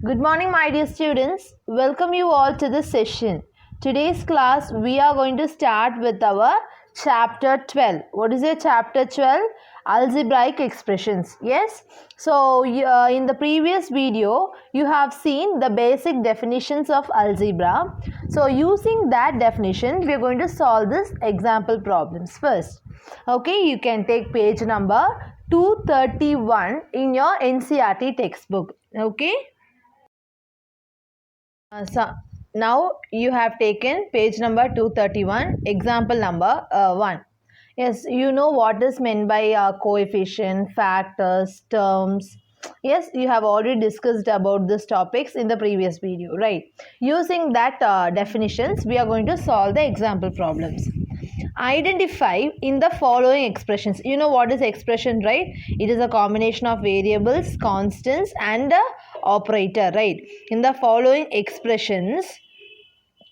Good morning, my dear students. Welcome you all to this session. Today's class, we are going to start with our chapter 12. What is your chapter 12? Algebraic expressions. Yes. So, in the previous video, you have seen the basic definitions of algebra. So, using that definition, we are going to solve this example problems first. Okay, you can take page number 231 in your NCERT textbook. Okay. So now you have taken page number 231, example number 1. Yes, you know what is meant by coefficient, factors, terms. Yes, you have already discussed about these topics in the previous video, right? Using that definitions, we are going to solve the example problems. Identify in the following expressions. You know what is expression, right? It is a combination of variables, constants and a operator, right? In the following expressions,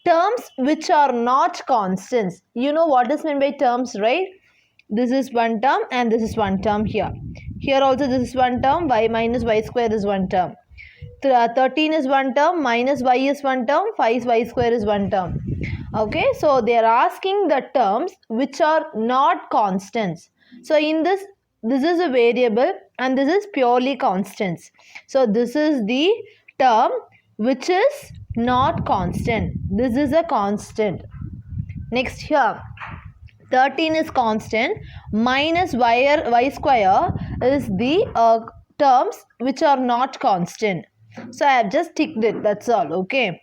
terms which are not constants. You know what is meant by terms, right? This is one term and this is one term here. Here also this is one term, y minus y square is one term. 13 is one term, minus y is one term, 5y square is one term. Okay, so they are asking the terms which are not constants. So in this is a variable and this is purely constants. So this is the term which is not constant. This is a constant. Next here, 13 is constant, minus y square is the terms which are not constant. So I have just ticked it, that's all. Okay,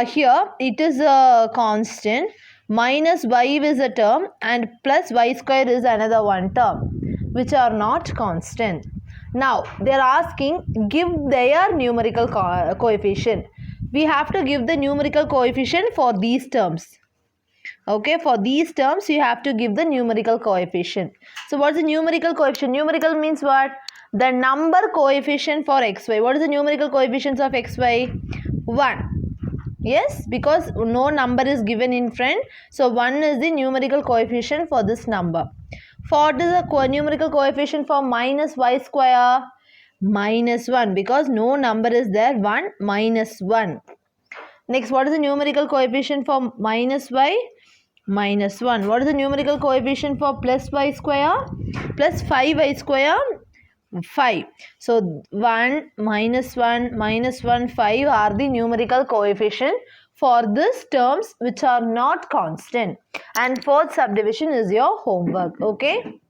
here it is a constant, minus y is a term and plus y square is another one term which are not constant. Now they are asking, give their numerical coefficient. We have to give the numerical coefficient for these terms. Okay, for these terms you have to give the numerical coefficient. So what's the numerical coefficient? Numerical means what? The number coefficient for xy. What is the numerical coefficients of xy? 1. Yes, because no number is given in front. So 1 is the numerical coefficient for this number. What is the numerical coefficient for minus y square? Minus 1, because no number is there. 1 minus 1. Next, what is the numerical coefficient for minus y? Minus 1. What is the numerical coefficient for plus y square? Plus 5y square? 5. So 1, minus 1, minus 1, 5 are the numerical coefficient for these terms which are not constant. And fourth subdivision is your homework. Okay.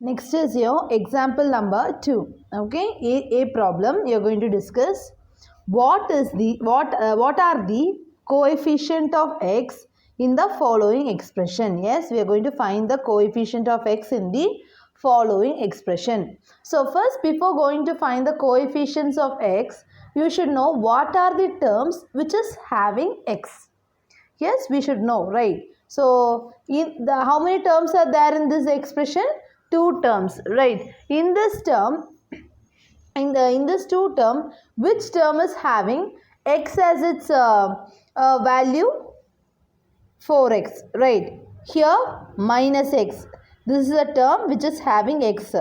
Next is your example number 2. Okay. A problem you are going to discuss. What are the coefficient of x in the following expression? Yes, we are going to find the coefficient of x in the following expression. So first, before going to find the coefficients of x, you should know what are the terms which is having x. Yes, we should know, right? So how many terms are there in this expression? 2 terms, right? In this term, in this 2 term, which term is having x as its value? 4x, right? Here minus x. This is a term which is having x.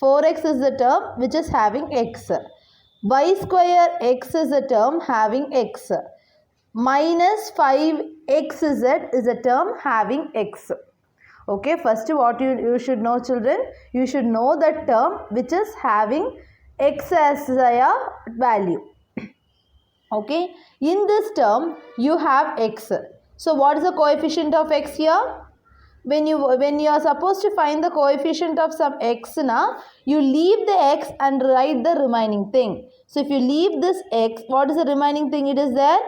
4x is the term which is having x. Y square x is a term having x. Minus 5xz is a term having x. Okay, first what you should know, children, you should know the term which is having x as a value. Okay, in this term you have x. So what is the coefficient of x here? When you are supposed to find the coefficient of some x, you leave the x and write the remaining thing. So if you leave this x, what is the remaining thing? It is there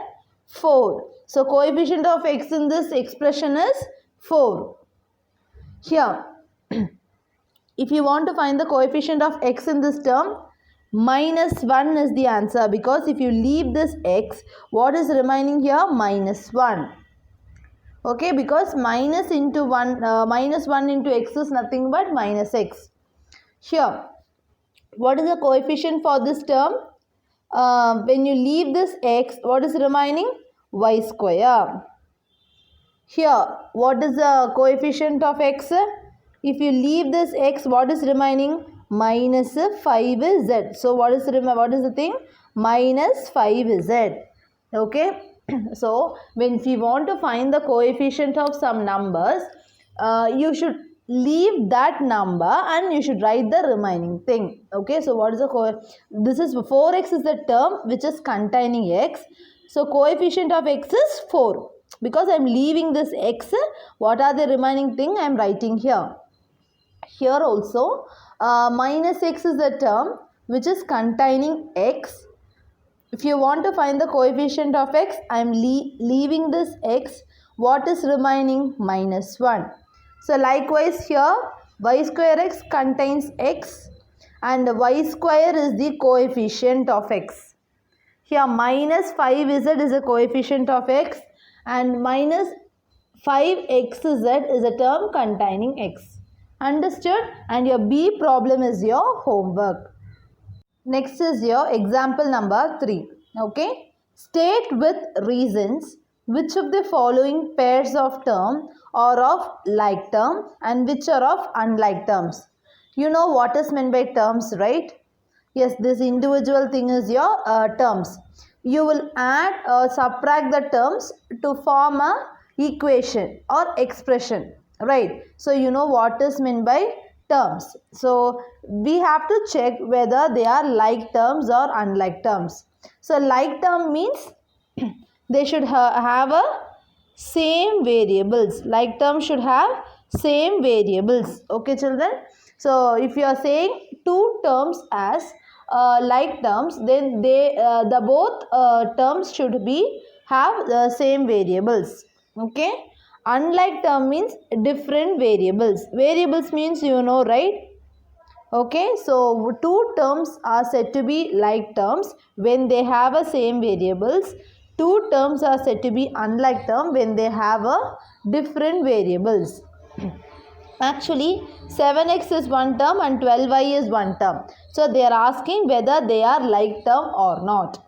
4. So coefficient of x in this expression is 4. Here, if you want to find the coefficient of x in this term, minus 1 is the answer, because if you leave this x, what is remaining here? Minus 1. Okay, because minus 1 into x is nothing but minus x. Here, what is the coefficient for this term? When you leave this x, what is remaining? Y square. Here, what is the coefficient of x? If you leave this x, what is remaining? Minus 5z. So what is the thing? minus 5z. Okay. So when we want to find the coefficient of some numbers, you should leave that number and you should write the remaining thing. Okay, so what is the this is 4x is the term which is containing x. So coefficient of x is 4. Because I am leaving this x, what are the remaining thing I am writing here. Here also minus x is the term which is containing x. If you want to find the coefficient of x, I am leaving this x. What is remaining? Minus 1. So likewise here, y square x contains x and y square is the coefficient of x. Here minus 5z is a coefficient of x and minus 5xz is a term containing x. Understood? And your B problem is your homework. Next is your example number 3. Okay. State with reasons which of the following pairs of term are of like term and which are of unlike terms. You know what is meant by terms, right? Yes, this individual thing is your terms. You will add or subtract the terms to form a equation or expression, right? So you know what is meant by terms. So we have to check whether they are like terms or unlike terms. So like term means they should have a same variables. Like term should have same variables. Okay, children. So if you are saying two terms as like terms, then they the both terms should be have the same variables. Okay. Unlike term means different variables. Variables means you know, right? Okay, so two terms are said to be like terms when they have a same variables. Two terms are said to be unlike term when they have a different variables. Actually, 7x is one term and 12y is one term. So they are asking whether they are like term or not.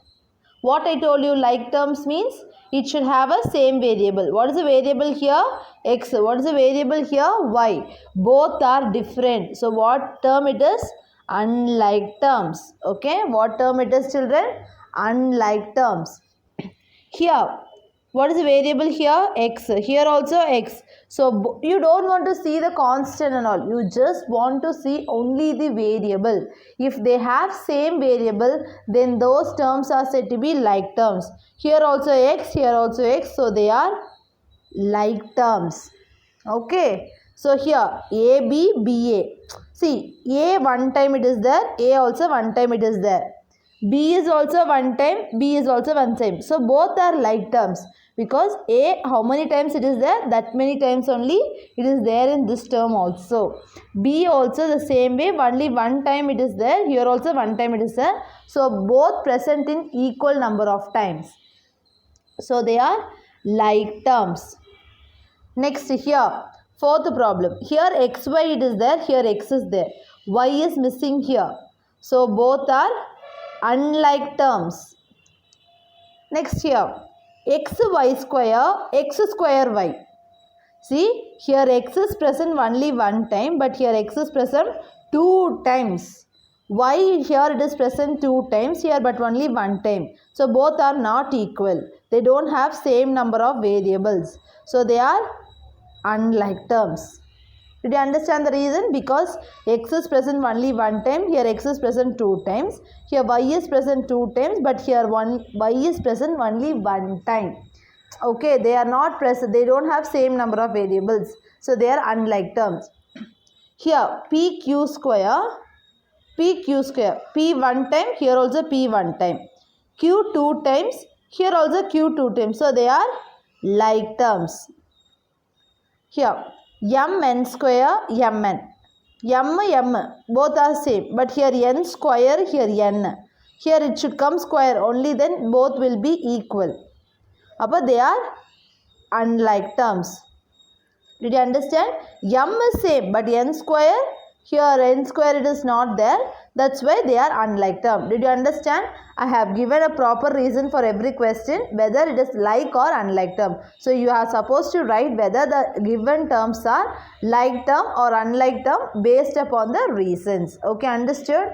What I told you, like terms means it should have a same variable. What is the variable here? X. What is the variable here? Y. Both are different. So what term it is? Unlike terms. Okay. What term it is, children? Unlike terms. Here, what is the variable here? X. Here also X. So you don't want to see the constant and all. You just want to see only the variable. If they have same variable, then those terms are said to be like terms. Here also X, here also X. So they are like terms. Okay. So here A, B, B, A. See, A one time it is there. A also one time it is there. B is also one time, B is also one time. So both are like terms because A, how many times it is there? That many times only it is there in this term also. B also the same way, only one time it is there. Here also one time it is there. So both present in equal number of times. So they are like terms. Next here, fourth problem. Here xy it is there, here x is there. Y is missing here. So both are unlike terms. Next here, xy square, x square y. See, here x is present only one time, but here x is present two times. Y here it is present two times, here but only one time. So both are not equal. They don't have same number of variables. So they are unlike terms. Did you understand the reason? Because x is present only one time, here x is present two times, here y is present two times, but here y is present only one time. Okay, they are not present, they don't have same number of variables. So they are unlike terms. Here pq square, p one time, here also p one time, q two times, here also q two times. So they are like terms. Here mn square, mn. M, both are same. But here n square, here n. Here it should come square, only then both will be equal. But they are unlike terms. Did you understand? M is same, but n square, here n square it is not there. That's why they are unlike term. Did you understand? I have given a proper reason for every question, whether it is like or unlike term. So you are supposed to write whether the given terms are like term or unlike term based upon the reasons. Okay, understood?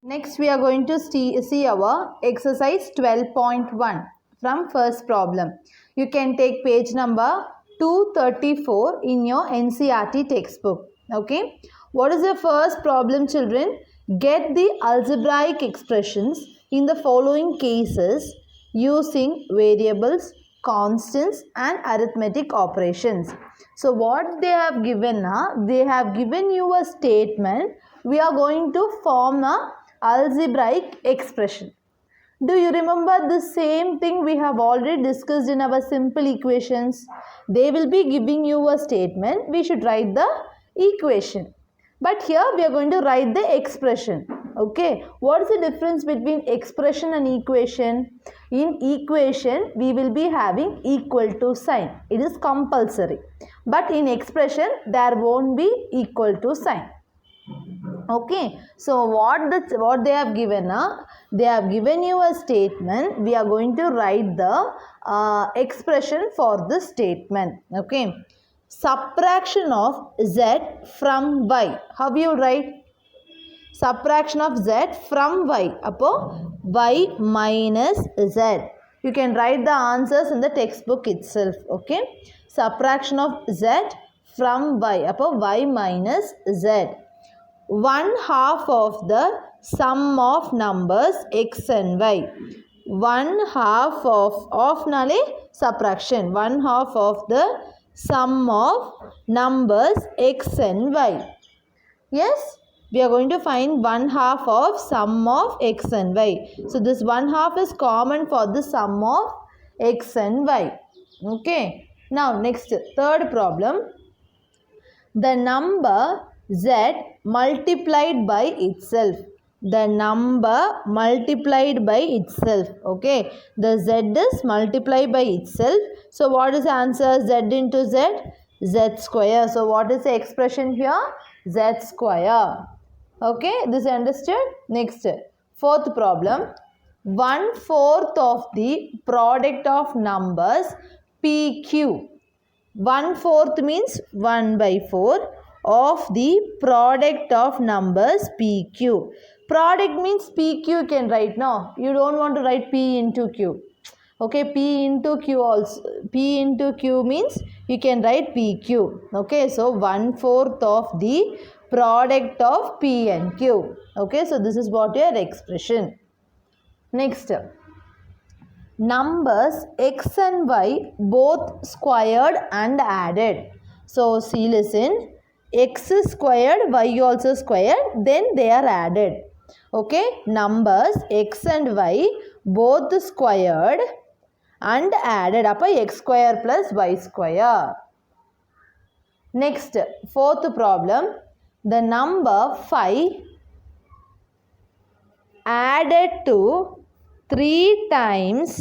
Next we are going to see our exercise 12.1 from first problem. You can take page number 234 in your NCERT textbook. Okay. What is the first problem, children? Get the algebraic expressions in the following cases using variables, constants and arithmetic operations. So what they have given, they have given you a statement. We are going to form a algebraic expression. Do you remember the same thing we have already discussed in our simple equations? They will be giving you a statement. We should write the equation. But here we are going to write the expression. Okay. What is the difference between expression and equation? In equation, we will be having equal to sign. It is compulsory. But in expression, there won't be equal to sign. Okay, so what they have given, they have given you a statement. We are going to write the expression for this statement. Okay, subtraction of z from y. How you write? Subtraction of z from y. Appo y minus z. You can write the answers in the textbook itself. Okay, subtraction of z from y. Appo y minus z. 1/2 of the sum of numbers x and y. 1/2 of nale subtraction. 1/2 of the sum of numbers x and y. Yes, we are going to find 1/2 of sum of x and y. So this 1/2 is common for the sum of x and y. Okay. Now next, third problem. The number z multiplied by itself. The number multiplied by itself. Okay. The z is multiplied by itself. So what is the answer? Z into z? Z square. So what is the expression here? Z square. Okay. This is understood? Next. Fourth problem. 1/4 of the product of numbers PQ. 1/4 means 1/4 of the product of numbers PQ. Product means PQ you can write. No, you don't want to write P into Q. Okay, P into Q also. P into Q means you can write PQ. Okay, so 1/4 of the product of P and Q. Okay, so this is what your expression. Next, numbers x and y both squared and added. So see, listen. X is squared, y also squared, then they are added. Okay, numbers x and y both squared and added. Appa x square plus y square. Next, fourth problem. The number 5 added to 3 times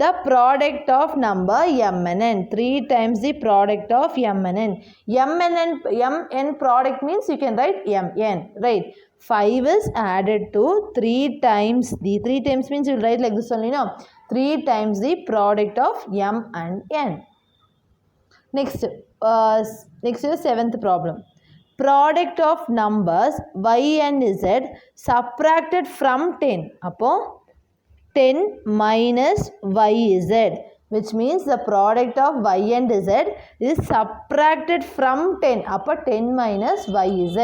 the product of number m and n. 3 times the product of m and n. M n product means you can write mn. Right. 5 is added to 3 times. The 3 times means you will write like this only. No. 3 times the product of m and n. Next is the seventh problem. Product of numbers y and z subtracted from 10. Appo 10 minus yz, which means the product of y and z is subtracted from 10. Upper 10 minus yz.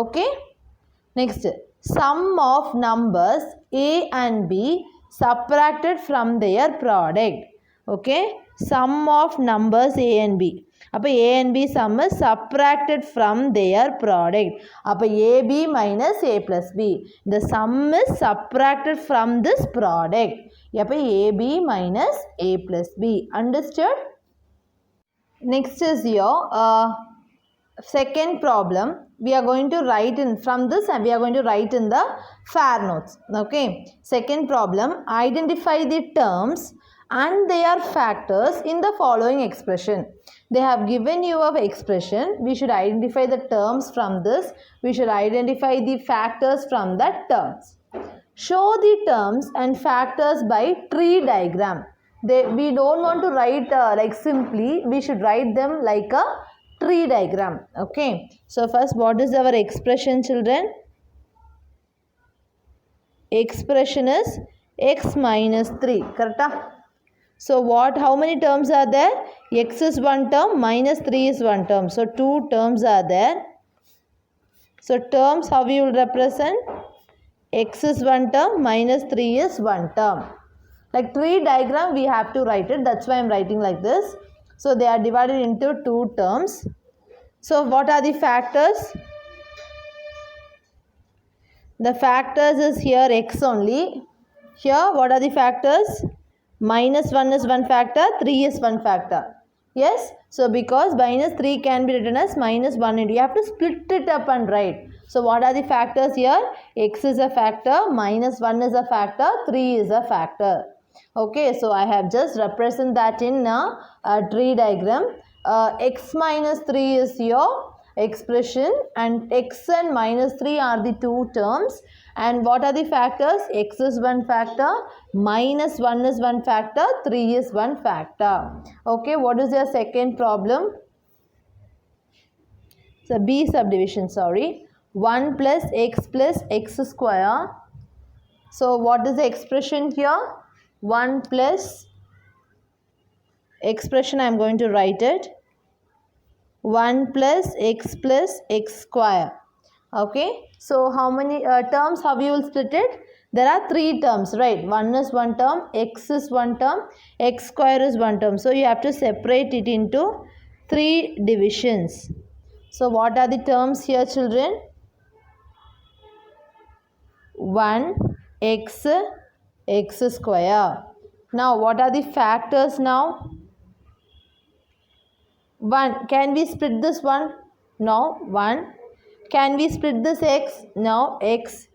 Okay. Next, sum of numbers a and b subtracted from their product. Okay. Sum of numbers a and b. Appa a and b sum is subtracted from their product. Appa ab minus a plus b. The sum is subtracted from this product. Appa ab minus a plus b. Understood? Next is your second problem. We are going to write in from this and we are going to write in the fair notes. Okay. Second problem. Identify the terms and their factors in the following expression. They have given you an expression. We should identify the terms from this. We should identify the factors from the terms. Show the terms and factors by tree diagram. We don't want to write like simply. We should write them like a tree diagram. Okay. So first, what is our expression, children? expression is x minus 3. Correct? So how many terms are there? X is one term, minus 3 is one term. So 2 terms are there. So terms, how we will represent? X is one term, minus 3 is one term. Like tree diagram, we have to write it. That's why I am writing like this. So they are divided into 2 terms. So what are the factors? The factors is here x only. Here what are the factors? Minus 1 is one factor, 3 is one factor. Yes, so because minus 3 can be written as minus 1 into, you have to split it up and write. So what are the factors here? X is a factor, minus 1 is a factor, 3 is a factor. Okay, so I have just represent that in a tree diagram. X minus 3 is your expression and x and minus 3 are the 2 terms. And what are the factors? X is one factor, minus 1 is one factor, 3 is one factor. Okay, what is your second problem? So B subdivision, sorry. 1 plus x square. So what is the expression here? 1 plus expression, I am going to write it. 1 plus x square. Okay, so how many terms, how you will split it? There are 3 terms, right? 1 is one term, x is one term, x square is one term. So you have to separate it into 3 divisions. So what are the terms here, children? 1 x square. Now what are the factors now? 1. Can we split this one? No. 1. Can we split this x? No. X.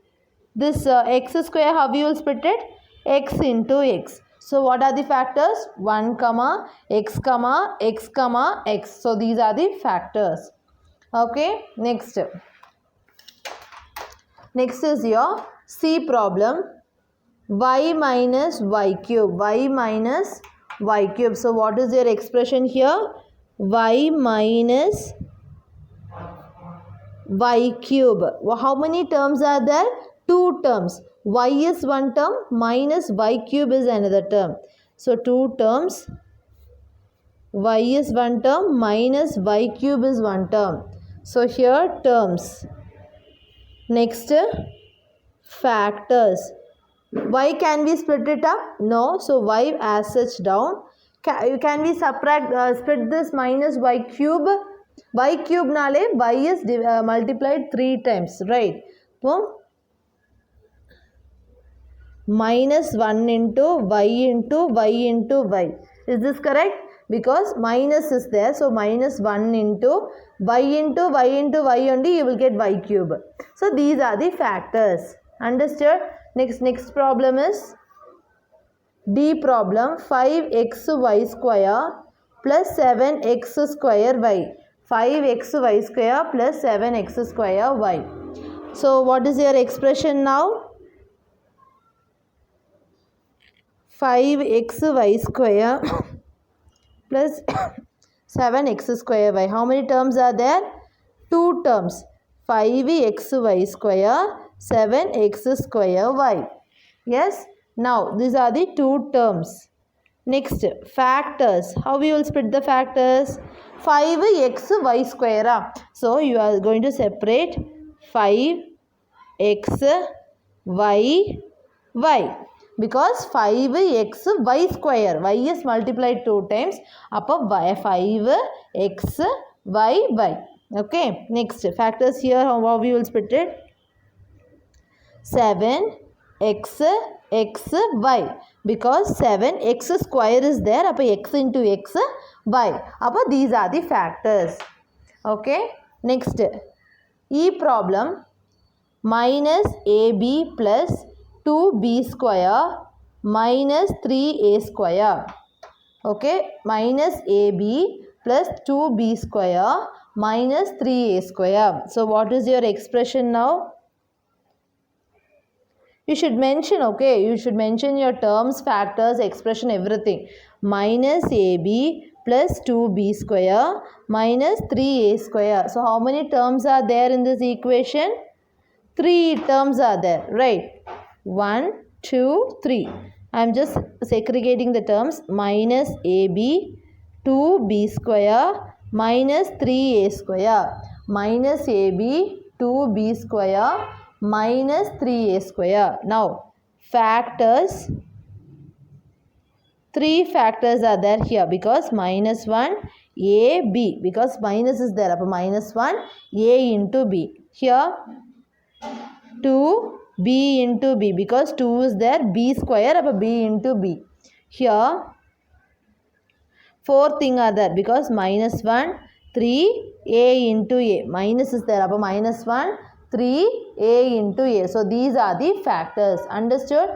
This x square, how we will split it? X into x. So what are the factors? 1, x, x, x. So these are the factors. Okay. Next. Next is your C problem. Y minus y cube. Y minus y cube. So what is your expression here? Y minus y cube. How many terms are there? 2 terms. Y is one term, minus y cube is another term. So 2 terms. Y is one term, minus y cube is one term. So here terms. Next, factors. Y can we split it up? No. So y as such down. Can we split this minus y cube? Y cube nale y is multiplied 3 times, right? So minus 1 into y into y into y. Is this correct? Because minus is there. So minus 1 into y into y into y only, you will get y cube. So these are the factors. Understood? Next problem is D problem. 5xy square plus 7x square y. 5xy square plus 7x square y. So what is your expression now? 5xy square plus 7x square y. How many terms are there? 2 terms. 5xy square, 7x square y. Yes. Now these are the 2 terms. Next, factors. How we will split the factors? 5xy square. So you are going to separate 5xy y. Because 5xy square, y is multiplied 2 times. Upper 5xy y. Okay. Next, factors here, how we will split it? 7x y. Because 7x square is there. Upper x into x y. Upper these are the factors. Okay. Next, E problem. Minus ab plus 2b square minus 3a square. Okay. Minus ab plus 2b square minus 3a square. So what is your expression now? You should mention, okay, you should mention your terms, factors, expression, everything. Minus ab plus 2b square minus 3a square. So how many terms are there in this equation? 3 terms are there, right? 1, 2, 3. I am just segregating the terms. Minus AB 2b square minus 3a square. Minus AB 2b square minus 3a square. Now, factors. 3 factors are there here because minus 1 a b, because minus is there. Minus 1 a into b. Here 2 b into b, because 2 is there, b square b into b. Here 4 thing are there because minus 1 3 a into a, minus is there, minus 1 3 a into a. So these are the factors. Understood?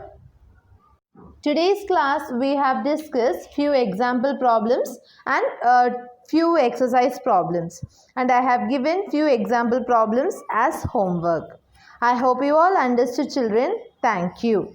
Today's class we have discussed few example problems and few exercise problems, and I have given few example problems as homework. I hope you all understood, children. Thank you.